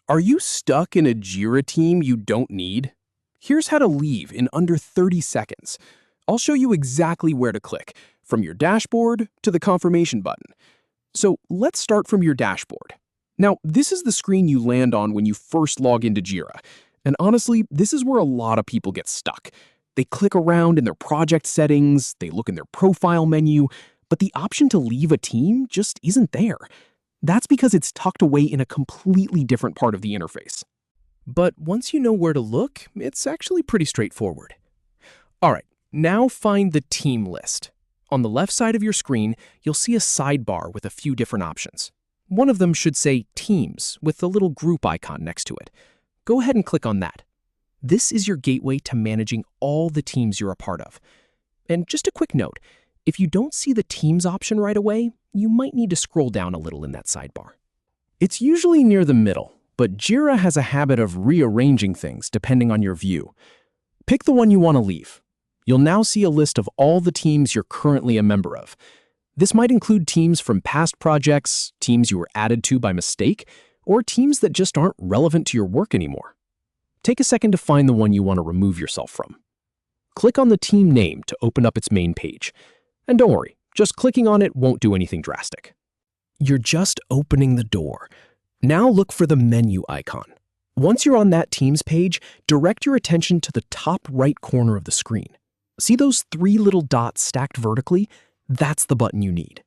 Are you stuck in a Jira team you don't need? Here's how to leave in under 30 seconds. I'll show you exactly where to click, from your dashboard to the confirmation button. So let's start from your dashboard. Now, this is the screen you land on when you first log into Jira. And honestly, this is where a lot of people get stuck. They click around in their project settings, they look in their profile menu, but the option to leave a team just isn't there. That's because it's tucked away in a completely different part of the interface. But once you know where to look, it's actually pretty straightforward. All right, now find the team list. On the left side of your screen, you'll see a sidebar with a few different options. One of them should say Teams with the little group icon next to it. Go ahead and click on that. This is your gateway to managing all the teams you're a part of. And just a quick note, if you don't see the Teams option right away, you might need to scroll down a little in that sidebar. It's usually near the middle, but Jira has a habit of rearranging things depending on your view. Pick the one you want to leave. You'll now see a list of all the teams you're currently a member of. This might include teams from past projects, teams you were added to by mistake, or teams that just aren't relevant to your work anymore. Take a second to find the one you want to remove yourself from. Click on the team name to open up its main page. And don't worry, just clicking on it won't do anything drastic. You're just opening the door. Now look for the menu icon. Once you're on that Teams page, direct your attention to the top right corner of the screen. See those three little dots stacked vertically? That's the button you need.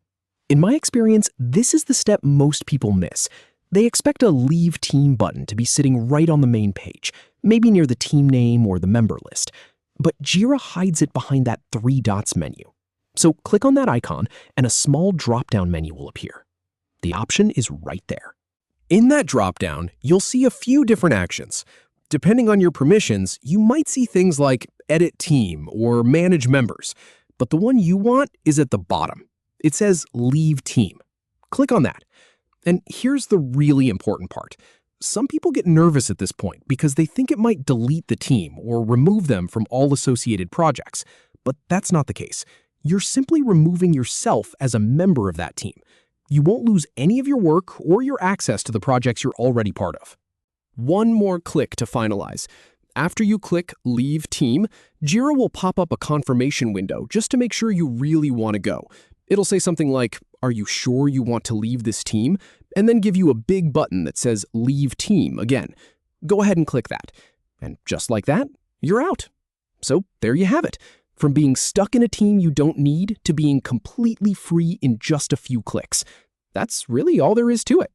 In my experience, this is the step most people miss. They expect a Leave Team button to be sitting right on the main page, maybe near the team name or the member list. But Jira hides it behind that three dots menu. So click on that icon and a small drop-down menu will appear. The option is right there. In that drop-down, you'll see a few different actions. Depending on your permissions, you might see things like Edit Team or Manage Members, but the one you want is at the bottom. It says Leave Team. Click on that. And here's the really important part. Some people get nervous at this point because they think it might delete the team or remove them from all associated projects, but that's not the case. You're simply removing yourself as a member of that team. You won't lose any of your work or your access to the projects you're already part of. One more click to finalize. After you click Leave Team, Jira will pop up a confirmation window just to make sure you really want to go. It'll say something like, "Are you sure you want to leave this team?" and then give you a big button that says Leave Team again. Go ahead and click that. And just like that, you're out. So there you have it. From being stuck in a team you don't need to being completely free in just a few clicks. That's really all there is to it.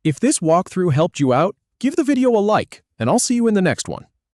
If this walkthrough helped you out, give the video a like, and I'll see you in the next one.